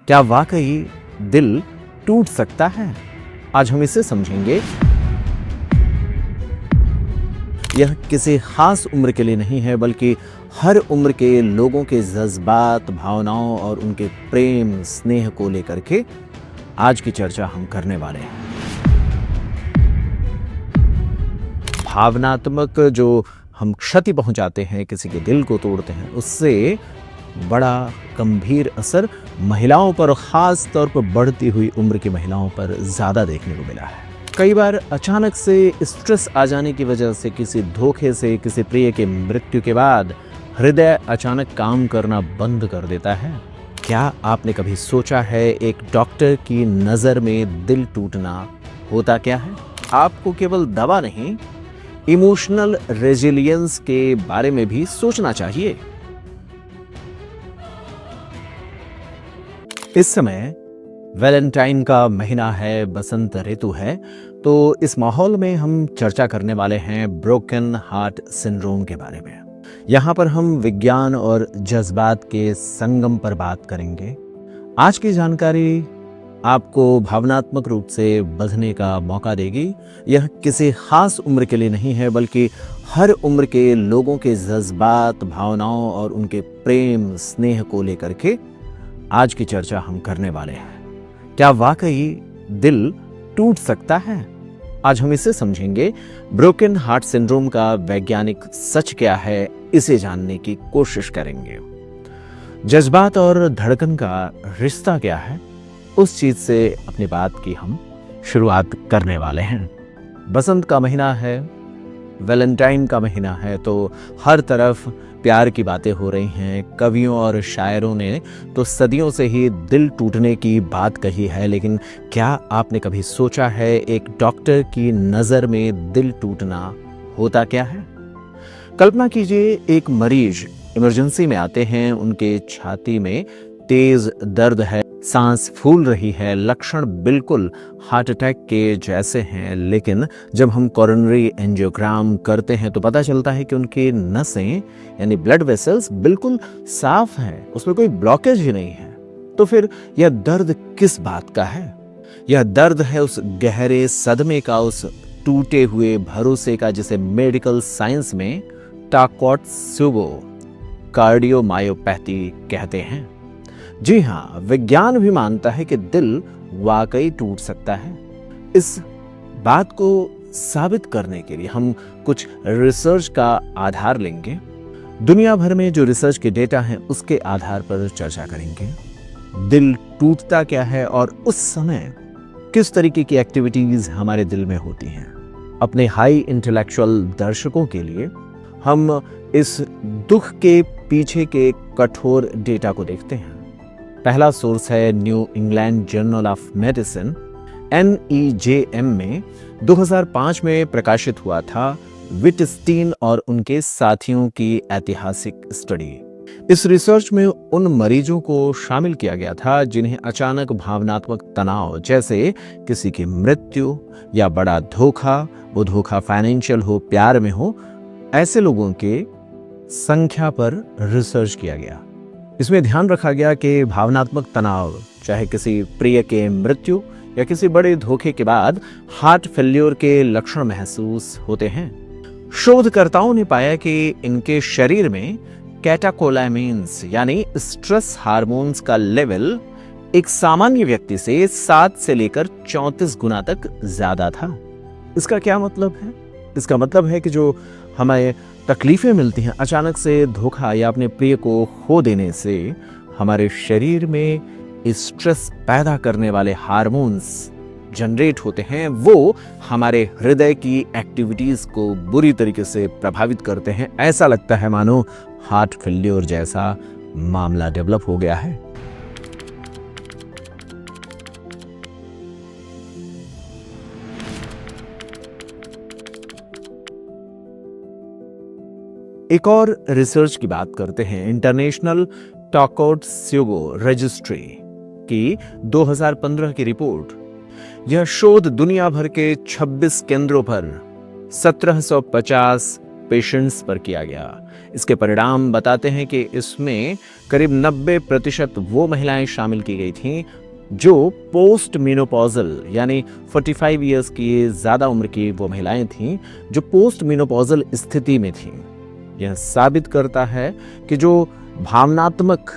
क्या वाकई दिल टूट सकता है? आज हम इसे समझेंगे। यह किसी खास उम्र के लिए नहीं है, बल्कि हर उम्र के लोगों के जज्बात, भावनाओं और उनके प्रेम स्नेह को लेकर के आज की चर्चा हम करने वाले हैं। भावनात्मक जो हम क्षति पहुंचाते हैं, किसी के दिल को तोड़ते हैं, उससे बड़ा गंभीर असर महिलाओं पर, खास तौर पर बढ़ती हुई उम्र की महिलाओं पर ज्यादा देखने को मिला है। कई बार अचानक से स्ट्रेस आ जाने की वजह से, किसी धोखे से, किसी प्रिय के मृत्यु के बाद हृदय अचानक काम करना बंद कर देता है। क्या आपने कभी सोचा है एक डॉक्टर की नज़र में दिल टूटना होता क्या है? आपको केवल दवा नहीं, इमोशनल रेजिलियंस के बारे में भी सोचना चाहिए। इस समय वैलेंटाइन का महीना है, बसंत ऋतु है, तो इस माहौल में हम चर्चा करने वाले हैं ब्रोकन हार्ट सिंड्रोम के बारे में। यहाँ पर हम विज्ञान और जज्बात के संगम पर बात करेंगे। आज की जानकारी आपको भावनात्मक रूप से बंधने का मौका देगी। यह किसी खास उम्र के लिए नहीं है, बल्कि हर उम्र के लोगों के जज्बात, भावनाओं और उनके प्रेम स्नेह को लेकर के आज की चर्चा हम करने वाले हैं। क्या वाकई दिल टूट सकता है? आज हम इसे समझेंगे। ब्रोकन हार्ट सिंड्रोम का वैज्ञानिक सच क्या है, इसे जानने की कोशिश करेंगे। जज्बात और धड़कन का रिश्ता क्या है, उस चीज से अपनी बात की हम शुरुआत करने वाले हैं। बसंत का महीना है, वैलेंटाइन का महीना है, तो हर तरफ प्यार की बातें हो रही हैं। कवियों और शायरों ने तो सदियों से ही दिल टूटने की बात कही है, लेकिन क्या आपने कभी सोचा है एक डॉक्टर की नज़र में दिल टूटना होता क्या है? कल्पना कीजिए, एक मरीज इमरजेंसी में आते हैं, उनके छाती में तेज दर्द है, सांस फूल रही है, लक्षण बिल्कुल हार्ट अटैक के जैसे हैं, लेकिन जब हम कोरोनरी एंजियोग्राम करते हैं तो पता चलता है कि उनकी नसें यानी ब्लड वेसल्स बिल्कुल साफ हैं, उसमें कोई ब्लॉकेज ही नहीं है। तो फिर यह दर्द किस बात का है? यह दर्द है उस गहरे सदमे का, उस टूटे हुए भरोसे का, जिसे मेडिकल साइंस में टाकोत्सुबो कार्डियोमायोपैथी कहते हैं। जी हाँ, विज्ञान भी मानता है कि दिल वाकई टूट सकता है। इस बात को साबित करने के लिए हम कुछ रिसर्च का आधार लेंगे। दुनिया भर में जो रिसर्च के डेटा हैं, उसके आधार पर चर्चा करेंगे। दिल टूटता क्या है और उस समय किस तरीके की एक्टिविटीज हमारे दिल में होती हैं। अपने हाई इंटेलेक्चुअल दर्शकों के लिए हम इस दुख के पीछे के कठोर डेटा को देखते हैं। पहला सोर्स है new England journal of medicine, NEJM में 2005 में प्रकाशित हुआ था विटस्टीन और उनके साथियों की ऐतिहासिक स्टडी। इस रिसर्च में उन मरीजों को शामिल किया गया था जिन्हें अचानक भावनात्मक तनाव, जैसे किसी की मृत्यु या बड़ा धोखा, वो धोखा फाइनेंशियल हो, प्यार में हो, ऐसे लोगों के संख्या पर रिसर्च किया गया। इसमें ध्यान रखा गया कि भावनात्मक तनाव, चाहे किसी प्रिय के मृत्यु या किसी बड़े धोखे के बाद हार्ट फेल्योर के लक्षण महसूस होते हैं। शोधकर्ताओं ने पाया कि इनके शरीर में कैटाकोलामिन्स यानी स्ट्रेस हार्मोन्स का लेवल एक सामान्य व्यक्ति से 7 से लेकर 34 गुना तक ज्यादा था। इसका क्या मतलब है? इसका मतलब है कि जो हमें तकलीफें मिलती हैं अचानक से धोखा या अपने प्रिय को खो देने से, हमारे शरीर में स्ट्रेस पैदा करने वाले हार्मोन्स जनरेट होते हैं। वो हमारे हृदय की एक्टिविटीज को बुरी तरीके से प्रभावित करते हैं। ऐसा लगता है मानो हार्ट फेल्योर जैसा मामला डेवलप हो गया है। एक और रिसर्च की बात करते हैं। इंटरनेशनल टाकोत्सुबो रजिस्ट्री की 2015 की रिपोर्ट। यह शोध दुनिया भर के 26 केंद्रों पर 1750 पेशेंट्स पर किया गया। इसके परिणाम बताते हैं कि इसमें करीब 90% वो महिलाएं शामिल की गई थीं जो पोस्ट मेनोपॉजल यानी 45 इयर्स की ज्यादा उम्र की वो महिलाएं थीं जो पोस्ट मेनोपॉजल स्थिति में थीं। यह साबित करता है कि जो भावनात्मक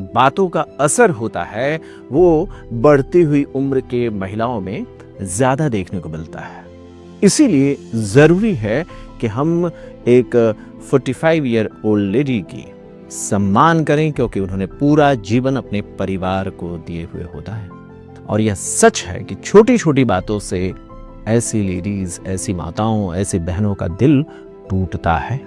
बातों का असर होता है वो बढ़ती हुई उम्र के महिलाओं में ज्यादा देखने को मिलता है। इसीलिए जरूरी है कि हम एक 45 ईयर ओल्ड लेडी की सम्मान करें, क्योंकि उन्होंने पूरा जीवन अपने परिवार को दिए हुए होता है। और यह सच है कि छोटी छोटी बातों से ऐसी लेडीज, ऐसी माताओं, ऐसी बहनों का दिल टूटता है।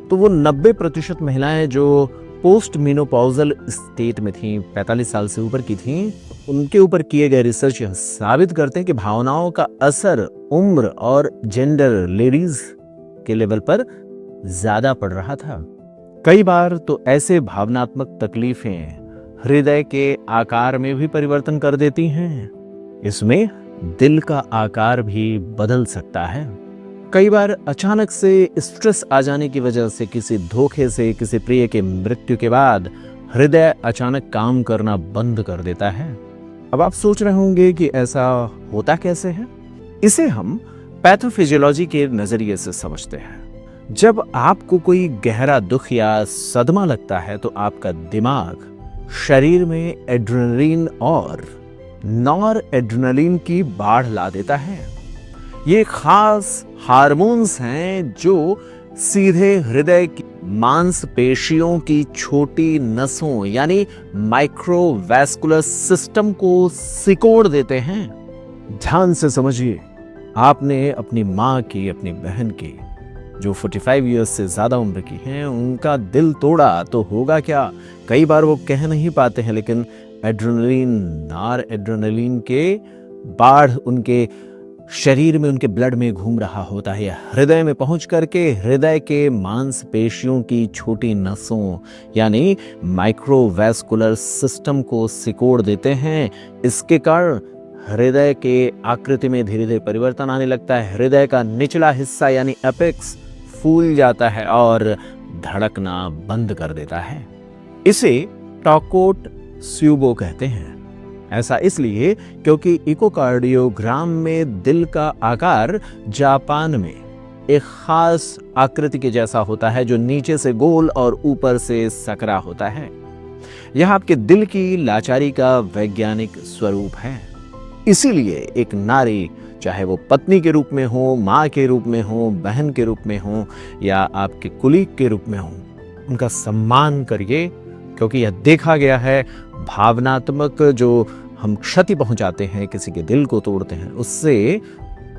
तो वो 90% महिलाएं जो पोस्ट मेनोपॉजल स्टेट में थीं, 45 साल से ऊपर की थीं, उनके ऊपर किए गए रिसर्च यह साबित करते हैं कि भावनाओं का असर उम्र और जेंडर, लेडीज के लेवल पर ज्यादा पड़ रहा था। कई बार तो ऐसे भावनात्मक तकलीफें हृदय के आकार में भी परिवर्तन कर देती हैं। इसमें दिल का आकार भी बदल सकता है। कई बार अचानक से स्ट्रेस आ जाने की वजह से, किसी धोखे से, किसी प्रिय के मृत्यु के बाद हृदय अचानक काम करना बंद कर देता है। अब आप सोच रहे होंगे कि ऐसा होता कैसे है। इसे हम पैथोफिजियोलॉजी के नजरिए से समझते हैं। जब आपको कोई गहरा दुख या सदमा लगता है तो आपका दिमाग शरीर में एड्रेनलिन और नॉर एड्रेनलिन की बाढ़ ला देता है। ये खास हार्मोन्स हैं जो सीधे हृदय की मांसपेशियों की छोटी नसों यानी माइक्रोवैस्कुलर सिस्टम को सिकोड़ देते हैं। ध्यान से समझिए, आपने अपनी माँ की, अपनी बहन की, जो 45 इयर्स से ज्यादा उम्र की हैं, उनका दिल तोड़ा तो होगा क्या। कई बार वो कह नहीं पाते हैं, लेकिन एड्रेनलिन, नॉर एड्रेनलिन के बाढ़ उनके शरीर में, उनके ब्लड में घूम रहा होता है। हृदय में पहुंच करके हृदय के मांसपेशियों की छोटी नसों यानी माइक्रोवैस्कुलर सिस्टम को सिकोड़ देते हैं। इसके कारण हृदय के आकृति में धीरे धीरे परिवर्तन आने लगता है। हृदय का निचला हिस्सा यानी एपेक्स फूल जाता है और धड़कना बंद कर देता है। इसे टाकोट-त्सुबो कहते हैं। ऐसा इसलिए क्योंकि इकोकार्डियोग्राम में दिल का आकार जापान में एक खास आकृति के जैसा होता है, जो नीचे से गोल और ऊपर से सकरा होता है। यह आपके दिल की लाचारी का वैज्ञानिक स्वरूप है। इसीलिए एक नारी, चाहे वो पत्नी के रूप में हो, माँ के रूप में हो, बहन के रूप में हो या आपके कुलीग के रूप में हो, उनका सम्मान करिए, क्योंकि यह देखा गया है भावनात्मक जो हम क्षति पहुंचाते हैं, किसी के दिल को तोड़ते हैं, उससे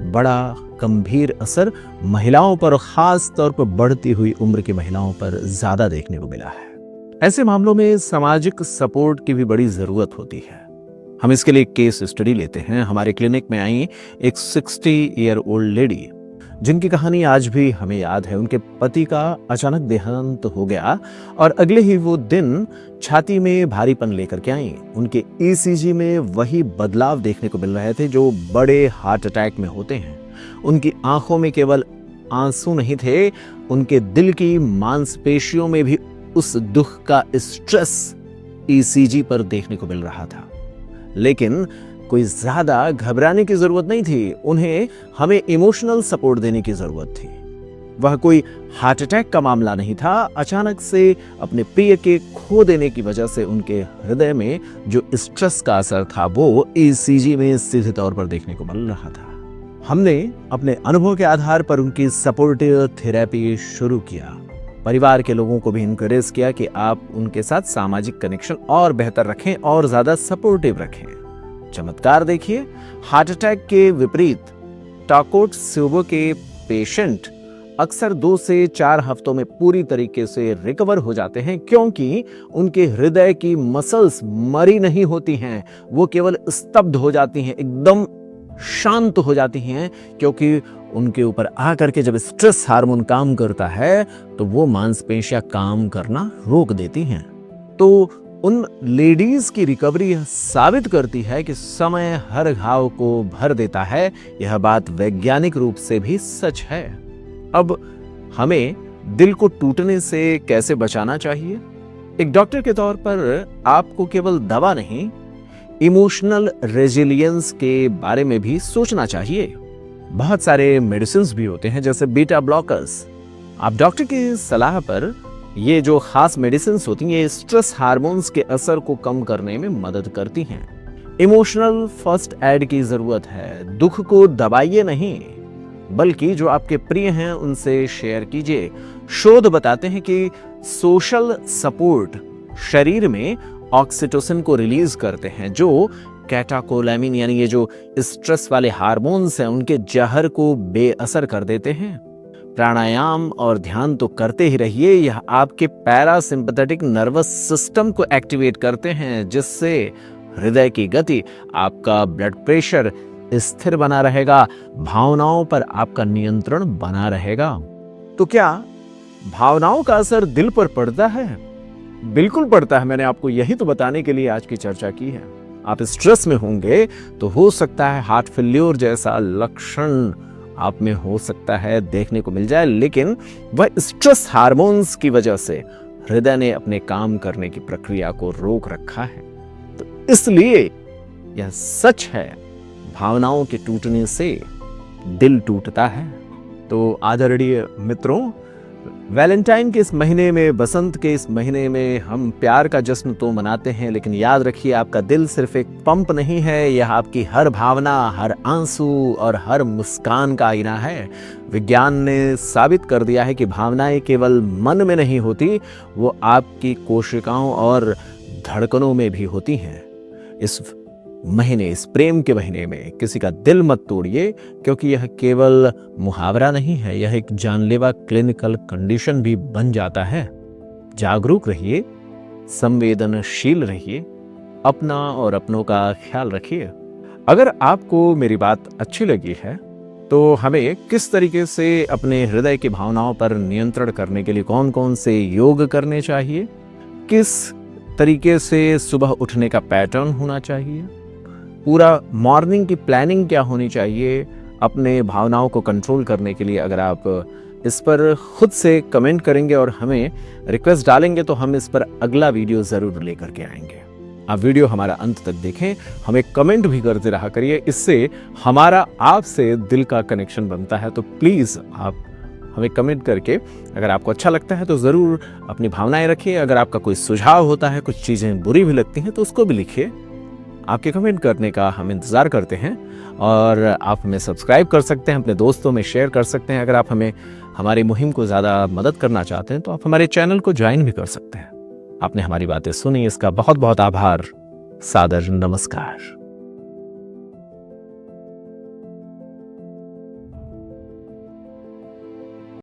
बड़ा गंभीर असर महिलाओं पर, खास तौर पर बढ़ती हुई उम्र की महिलाओं पर ज्यादा देखने को मिला है। ऐसे मामलों में सामाजिक सपोर्ट की भी बड़ी जरूरत होती है। हम इसके लिए एक केस स्टडी लेते हैं। हमारे क्लिनिक में आई एक 60 ईयर ओल्ड लेडी, जिनकी कहानी आज भी हमें याद है। उनके पति का अचानक देहांत हो गया और अगले ही वो दिन छाती में भारीपन लेकर के आई। उनके ईसीजी में वही बदलाव देखने को मिल रहे थे जो बड़े हार्ट अटैक में होते हैं। उनकी आंखों में केवल आंसू नहीं थे, उनके दिल की मांसपेशियों में भी उस दुख का स्ट्रेस ईसीजी पर देखने को मिल रहा था। लेकिन कोई ज्यादा घबराने की जरूरत नहीं थी, उन्हें हमें इमोशनल सपोर्ट देने की जरूरत थी। वह कोई हार्ट अटैक का मामला नहीं था। अचानक से अपने प्रिय के खो देने की वजह से उनके हृदय में जो स्ट्रेस का असर था वो ईसीजी में सीधे तौर पर देखने को मिल रहा था। हमने अपने अनुभव के आधार पर उनकी सपोर्टिव थेरेपी शुरू किया। परिवार के लोगों को भी इनकरेज किया कि आप उनके साथ सामाजिक कनेक्शन और बेहतर रखें और ज्यादा सपोर्टिव रखें। चमत्कार देखिए, हार्ट अटैक के विपरीत टाकोट-त्सुबो के पेशेंट अक्सर 2 से 4 हफ्तों में पूरी तरीके से रिकवर हो जाते हैं, क्योंकि उनके हृदय की मसल्स मरी नहीं होती हैं, वो केवल स्तब्ध हो जाती हैं, एकदम शांत हो जाती हैं, क्योंकि उनके ऊपर आकर के जब स्ट्रेस हार्मोन काम करता है तो वो मांसपेशियां काम करना रोक देती हैं। तो उन लेडीज की रिकवरी साबित करती है कि समय हर घाव को भर देता है। यह बात वैज्ञानिक रूप से भी सच है। अब हमें दिल को टूटने से कैसे बचाना चाहिए? एक डॉक्टर के तौर पर आपको केवल दवा नहीं, इमोशनल रेजिलियंस के बारे में भी सोचना चाहिए। बहुत सारे मेडिसिन्स भी होते हैं जैसे बीटा ब्लॉकर्स। आप डॉक्टर की सलाह पर ये जो खास मेडिसिन्स होती हैं, ये स्ट्रेस हार्मोन्स के असर को कम करने में मदद करती हैं। इमोशनल फर्स्ट एड की जरूरत है। दुख को दबाइए नहीं, बल्कि जो आपके प्रिय हैं उनसे शेयर कीजिए। शोध बताते हैं कि सोशल सपोर्ट शरीर में ऑक्सीटोसिन को रिलीज करते हैं, जो कैटाकोलैमिन यानी ये जो स्ट्रेस वाले हार्मोन्स हैं उनके जहर को बेअसर कर देते हैं। प्राणायाम और ध्यान तो करते ही रहिए, यह आपके पैरासिम्पैथेटिक नर्वस सिस्टम को एक्टिवेट करते हैं, जिससे हृदय की गति, आपका ब्लड प्रेशर स्थिर बना रहेगा, भावनाओं पर आपका नियंत्रण बना रहेगा। तो क्या भावनाओं का असर दिल पर पड़ता है? बिल्कुल पड़ता है। मैंने आपको यही तो बताने के लिए आज की चर्चा की है। आप स्ट्रेस में होंगे तो हो सकता है हार्ट फेल्योर जैसा लक्षण आप में हो सकता है देखने को मिल जाए, लेकिन वह स्ट्रेस हार्मोन्स की वजह से हृदय ने अपने काम करने की प्रक्रिया को रोक रखा है। तो इसलिए यह सच है, भावनाओं के टूटने से दिल टूटता है। तो आदरणीय मित्रों, वैलेंटाइन के इस महीने में, बसंत के इस महीने में हम प्यार का जश्न तो मनाते हैं, लेकिन याद रखिए आपका दिल सिर्फ एक पंप नहीं है, यह आपकी हर भावना, हर आंसू और हर मुस्कान का आईना है। विज्ञान ने साबित कर दिया है कि भावनाएं केवल मन में नहीं होती, वो आपकी कोशिकाओं और धड़कनों में भी होती हैं। इस महीने, इस प्रेम के महीने में किसी का दिल मत तोड़िए, क्योंकि यह केवल मुहावरा नहीं है, यह एक जानलेवा क्लिनिकल कंडीशन भी बन जाता है। जागरूक रहिए, संवेदनशील रहिए, अपना और अपनों का ख्याल रखिए। अगर आपको मेरी बात अच्छी लगी है तो हमें किस तरीके से अपने हृदय की भावनाओं पर नियंत्रण करने के लिए कौन कौन से योग करने चाहिए, किस तरीके से सुबह उठने का पैटर्न होना चाहिए, पूरा मॉर्निंग की प्लानिंग क्या होनी चाहिए अपने भावनाओं को कंट्रोल करने के लिए, अगर आप इस पर खुद से कमेंट करेंगे और हमें रिक्वेस्ट डालेंगे तो हम इस पर अगला वीडियो ज़रूर लेकर के आएंगे। आप वीडियो हमारा अंत तक देखें, हमें कमेंट भी करते रहा करिए, इससे हमारा आपसे दिल का कनेक्शन बनता है। तो प्लीज़ आप हमें कमेंट करके, अगर आपको अच्छा लगता है तो ज़रूर अपनी भावनाएं रखिए। अगर आपका कोई सुझाव होता है, कुछ चीज़ें बुरी भी लगती हैं, तो उसको भी लिखिए। आपके कमेंट करने का हम इंतज़ार करते हैं और आप हमें सब्सक्राइब कर सकते हैं, अपने दोस्तों में शेयर कर सकते हैं। अगर आप हमें हमारी मुहिम को ज़्यादा मदद करना चाहते हैं तो आप हमारे चैनल को ज्वाइन भी कर सकते हैं। आपने हमारी बातें सुनी, इसका बहुत बहुत आभार। सादर नमस्कार।